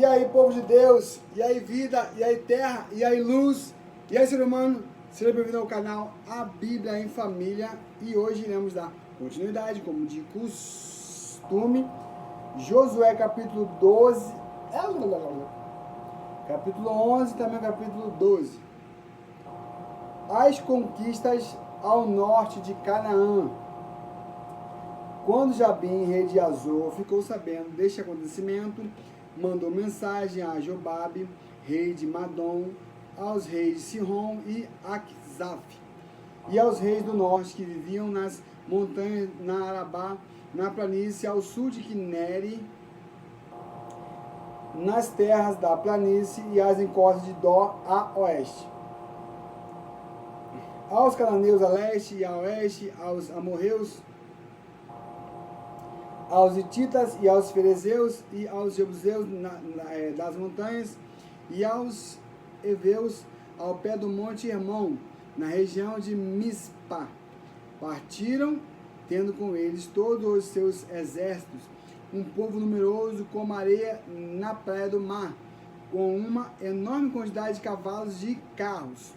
E aí, povo de Deus, e aí, vida, e aí, terra, e aí, luz, e aí, ser humano, seja bem-vindo ao canal A Bíblia em Família. E hoje iremos dar continuidade, como de costume, Josué capítulo 12, capítulo 11 e também capítulo 12. As conquistas ao norte de Canaã. Quando Jabim, rei de Azor, ficou sabendo deste acontecimento, mandou mensagem a Jobabe, rei de Madom, aos reis de Sihon e Aquisaf, e aos reis do norte que viviam nas montanhas, na Arabá, na planície ao sul de Quinere, nas terras da planície e as encostas de Dó a oeste, aos cananeus a leste e a oeste, aos amorreus, aos hititas e aos ferezeus e aos jebuseus das montanhas e aos heveus ao pé do monte Hermon, na região de Mispa. Partiram, tendo com eles todos os seus exércitos, um povo numeroso como areia na praia do mar, com uma enorme quantidade de cavalos e carros.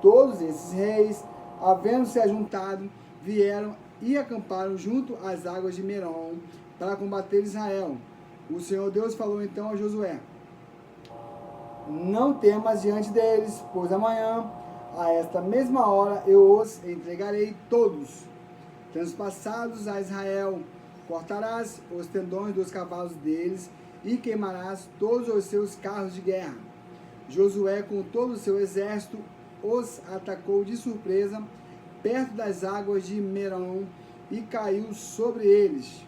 Todos esses reis, havendo se ajuntado, vieram e acamparam junto às águas de Merom para combater Israel. O Senhor Deus falou então a Josué: não temas diante deles, pois amanhã, a esta mesma hora, eu os entregarei todos. Transpassados a Israel, cortarás os tendões dos cavalos deles e queimarás todos os seus carros de guerra. Josué, com todo o seu exército, os atacou de surpresa perto das águas de Merom e caiu sobre eles.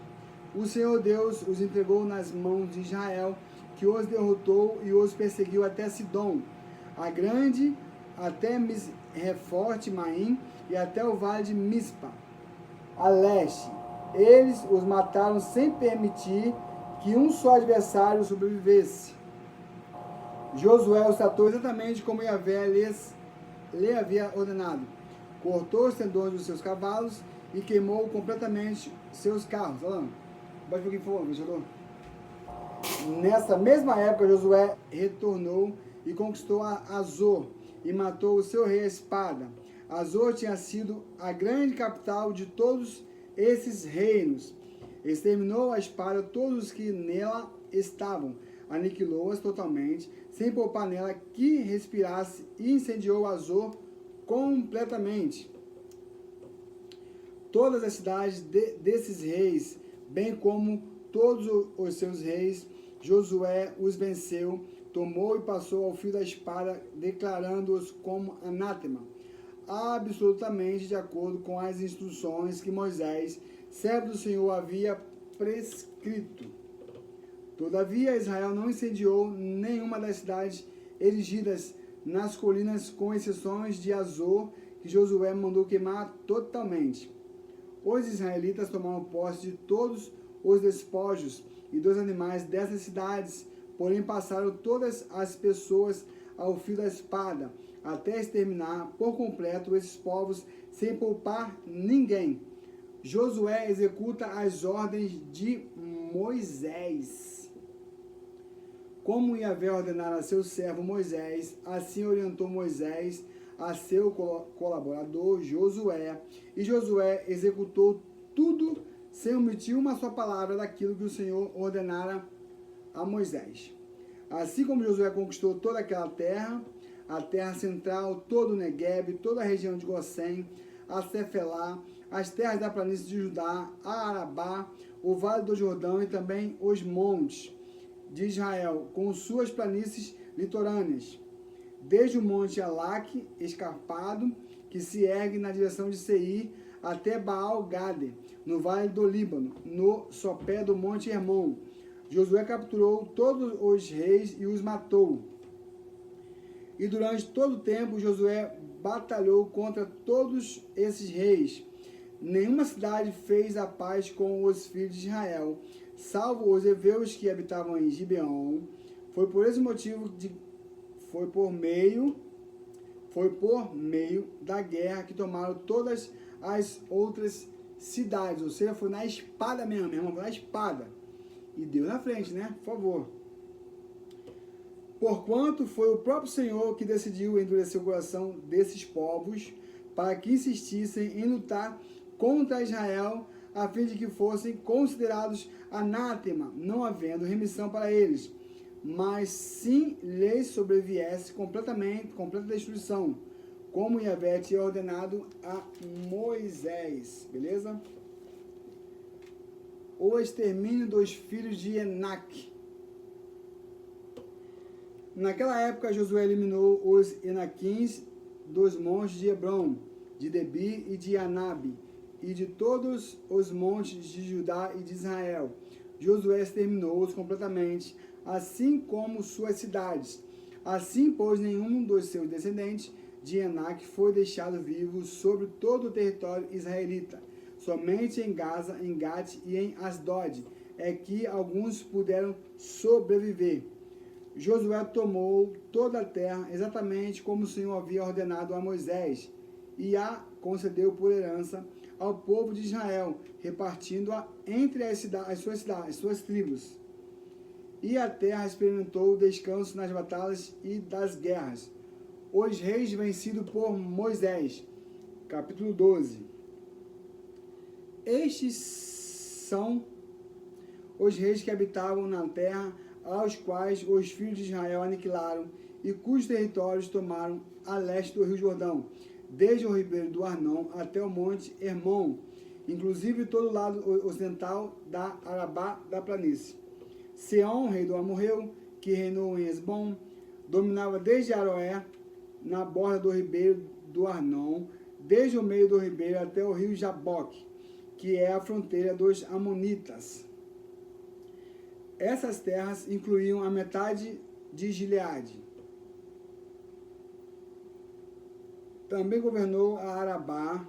O Senhor Deus os entregou nas mãos de Israel, que os derrotou e os perseguiu até Sidom, a grande, até Reforte Maim e até o vale de Mispa, a leste. Eles os mataram sem permitir que um só adversário sobrevivesse. Josué os tratou exatamente como Yahvé lhe havia ordenado. Cortou os tendões dos seus cavalos e queimou completamente seus carros. Pode ver o que for, vencedor. Nessa mesma época, Josué retornou e conquistou Azor e matou o seu rei à espada. Azor tinha sido a grande capital de todos esses reinos. Exterminou a espada todos os que nela estavam, aniquilou-as totalmente, sem poupar nela que respirasse, e incendiou Azor completamente. Todas as cidades desses reis, bem como todos os seus reis, Josué os venceu, tomou e passou ao fio da espada, declarando-os como anátema, absolutamente de acordo com as instruções que Moisés, servo do Senhor, havia prescrito. Todavia, Israel não incendiou nenhuma das cidades erigidas nas colinas, com exceções de Azor, que Josué mandou queimar totalmente. Os israelitas tomaram posse de todos os despojos e dos animais dessas cidades, porém passaram todas as pessoas ao fio da espada, até exterminar por completo esses povos, sem poupar ninguém. Josué executa as ordens de Moisés. Como Yahvé ordenara a seu servo Moisés, assim orientou Moisés a seu colaborador Josué, e Josué executou tudo sem omitir uma só palavra daquilo que o Senhor ordenara a Moisés. Assim como Josué conquistou toda aquela terra, a terra central, todo o Negueb, toda a região de Gossém, a Cefelá, as terras da planície de Judá, a Arabá, o vale do Jordão e também os montes de Israel, com suas planícies litorâneas, desde o monte Alaque, escarpado, que se ergue na direção de Seir, até Baal-Gade, no vale do Líbano, no sopé do monte Hermon. Josué capturou todos os reis e os matou. E durante todo o tempo, Josué batalhou contra todos esses reis. Nenhuma cidade fez a paz com os filhos de Israel, salvo os heveus que habitavam em Gibeon. Foi por esse motivo foi por meio da guerra que tomaram todas as outras cidades. Ou seja, foi na espada mesmo, meu irmão, foi na espada. E Deus na frente, né? Por favor. Porquanto foi o próprio Senhor que decidiu endurecer o coração desses povos, para que insistissem em lutar contra Israel, a fim de que fossem considerados anátema, não havendo remissão para eles, mas sim lhes sobreviesse completa destruição, como Yahvé tinha ordenado a Moisés. Beleza? O extermínio dos filhos de Enac. Naquela época, Josué eliminou os Enaquins dos montes de Hebron, de Debir e de Anabe, e de todos os montes de Judá e de Israel. Josué exterminou-os completamente, assim como suas cidades. Assim, pois, nenhum dos seus descendentes de Enac foi deixado vivo sobre todo o território israelita. Somente em Gaza, em Gate e em Asdod é que alguns puderam sobreviver. Josué tomou toda a terra, exatamente como o Senhor havia ordenado a Moisés, e a concedeu por herança ao povo de Israel, repartindo-a entre as suas tribos. E a terra experimentou descanso nas batalhas e das guerras. Os reis vencidos por Moisés. Capítulo 12. Estes são os reis que habitavam na terra, aos quais os filhos de Israel aniquilaram, e cujos territórios tomaram a leste do rio Jordão, desde o ribeiro do Arnon até o monte Hermon, inclusive todo o lado ocidental da Arabá da planície. Seom, rei do Amorreu, que reinou em Esbom, dominava desde Aroé, na borda do ribeiro do Arnon, desde o meio do ribeiro até o rio Jaboque, que é a fronteira dos Amonitas. Essas terras incluíam a metade de Gileade. Também governou a Arabá,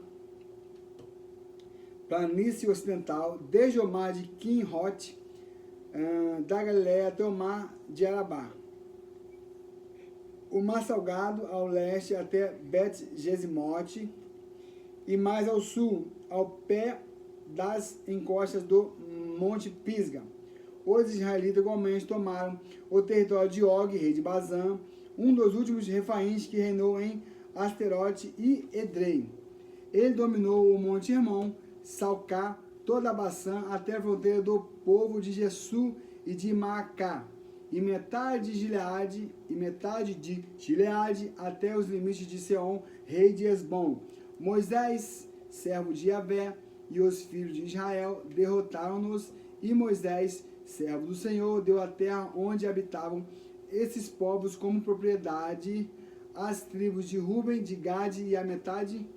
planície ocidental, desde o mar de Quinrote, da Galileia até o mar de Arabá. O mar salgado ao leste até Bet-Gesimote, e mais ao sul, ao pé das encostas do Monte Pisga. Os israelitas igualmente tomaram o território de Og, rei de Bazã, um dos últimos refaíns que reinou em Asterote e Edrei. Ele dominou o Monte Hermon, Salcá, toda a Baçã, até a fronteira do povo de Gessu e de Maacá, e metade de Gileade até os limites de Seom, rei de Esbom. Moisés, servo de Yahvé, e os filhos de Israel derrotaram-nos, e Moisés, servo do Senhor, deu a terra onde habitavam esses povos como propriedade às tribos de Ruben, de Gade e a metade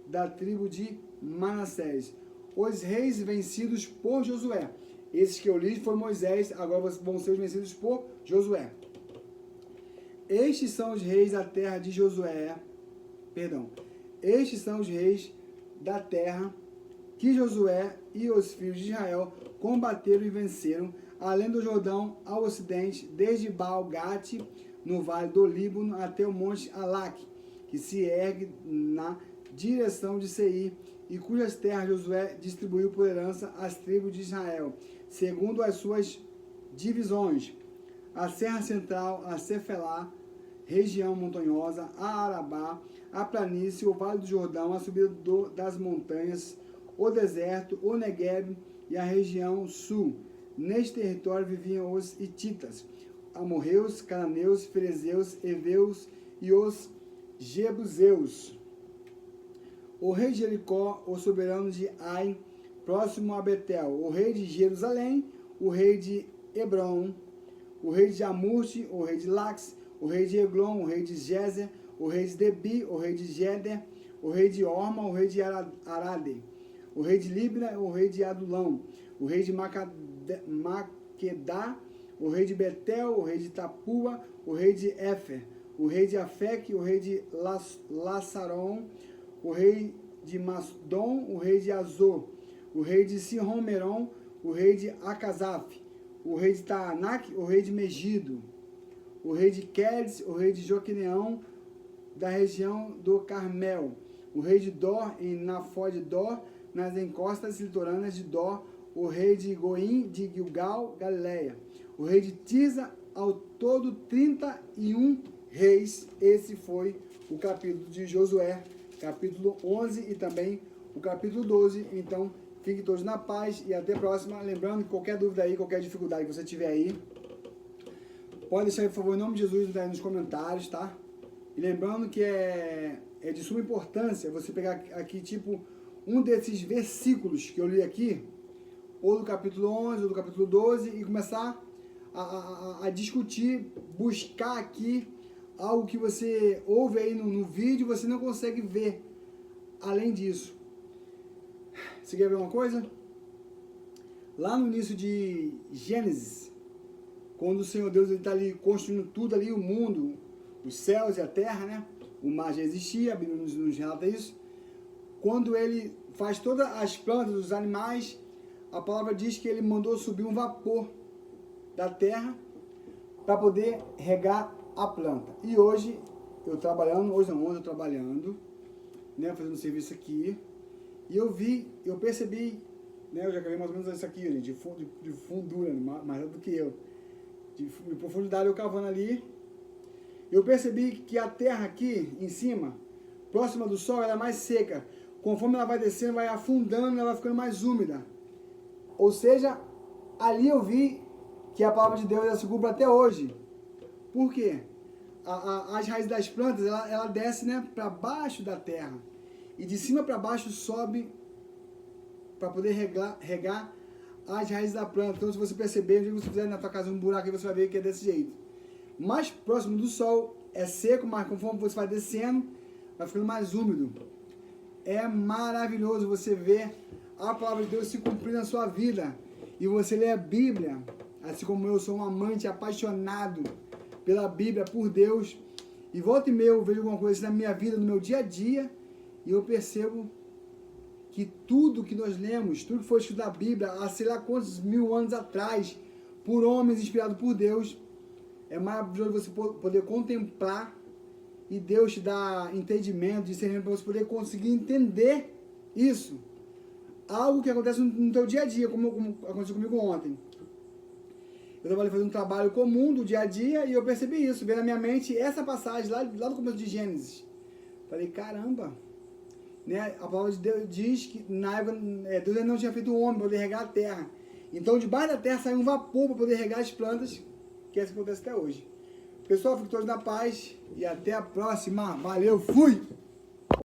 da tribo de Manassés. Os reis vencidos por Josué. Esses que eu li foi Moisés, agora vão ser os vencidos por Josué. Estes são os reis da terra de Josué. Estes são os reis da terra que Josué e os filhos de Israel combateram e venceram, além do Jordão ao ocidente, desde Baal-Gate, no vale do Líbano, até o monte Alaque, que se ergue na direção de Seir, e cujas terras Josué distribuiu por herança às tribos de Israel, segundo as suas divisões: a Serra Central, a Cefelá, região montanhosa, a Arabá, a planície, o Vale do Jordão, a subida das montanhas, o deserto, o Negueb e a região sul. Neste território viviam os hititas, amorreus, cananeus, ferezeus, heveus e os jebuseus. O rei de Jericó, o soberano de Ai, próximo a Betel, o rei de Jerusalém, o rei de Hebron, o rei de Amurte, o rei de Lax, o rei de Eglon, o rei de Gezer, o rei de Debi, o rei de Geder, o rei de Orma, o rei de Arade, o rei de Libna, o rei de Adulão, o rei de Maquedá, o rei de Betel, o rei de Tapua, o rei de Éfer, o rei de Afec, o rei de Lassaron, o rei de Masdom, o rei de Azor, o rei de Sihon-Meron, o rei de Acazaf, o rei de Taanac, o rei de Megido, o rei de Quedes, o rei de Joquineão, da região do Carmel, o rei de Dor, em Nafó de Dor, nas encostas litorâneas de Dor, o rei de Goim, de Gilgal, Galileia, o rei de Tisa, ao todo 31 reis. Esse foi o capítulo de Josué, capítulo 11 e também o capítulo 12. Então, fiquem todos na paz e até a próxima. Lembrando que qualquer dúvida aí, qualquer dificuldade que você tiver aí, pode deixar aí, por favor, em nome de Jesus nos comentários, tá? E lembrando que é de suma importância você pegar aqui, tipo, um desses versículos que eu li aqui, ou do capítulo 11, ou do capítulo 12, e começar a discutir, buscar aqui algo que você ouve aí no vídeo e você não consegue ver além disso. Você quer ver uma coisa? Lá no início de Gênesis, quando o Senhor Deus está ali construindo tudo ali, o mundo, os céus e a terra, né? O mar já existia, a Bíblia nos relata isso. Quando ele faz todas as plantas, os animais, a palavra diz que ele mandou subir um vapor da terra para poder regar a planta. E hoje eu trabalhando, ontem eu trabalhando, né, fazendo serviço aqui, e eu percebi, né, eu já gravei mais ou menos isso aqui, gente, de fundura, mais do que eu, de profundidade eu cavando ali, eu percebi que a terra aqui em cima, próxima do sol, ela é mais seca. Conforme ela vai descendo, vai afundando, ela vai ficando mais úmida. Ou seja, ali eu vi que a palavra de Deus se cumpre até hoje. Por quê? As raízes das plantas, ela desce, né, para baixo da terra. E de cima para baixo sobe para poder regar as raízes da planta. Então, se você perceber, se você fizer na tua casa um buraco, aí você vai ver que é desse jeito. Mais próximo do sol é seco, mas conforme você vai descendo, vai ficando mais úmido. É maravilhoso você ver a palavra de Deus se cumprir na sua vida. E você lê a Bíblia, assim como eu sou um amante apaixonado pela Bíblia, por Deus. E volta e meia eu vejo alguma coisa na minha vida, no meu dia a dia, e eu percebo que tudo que nós lemos, tudo que foi escrito na Bíblia, há sei lá quantos mil anos atrás, por homens inspirados por Deus, é maravilhoso você poder contemplar e Deus te dá entendimento, discernimento para você poder conseguir entender isso. Algo que acontece no teu dia a dia, como aconteceu comigo ontem. Eu estava ali fazendo um trabalho comum do dia a dia e eu percebi isso, veio na minha mente essa passagem lá do começo de Gênesis. Falei, caramba, né? A palavra de Deus diz que na época Deus não tinha feito o homem para poder regar a terra. Então debaixo da terra saiu um vapor para poder regar as plantas, que é isso que acontece até hoje. Pessoal, fiquem todos na paz e até a próxima. Valeu, fui!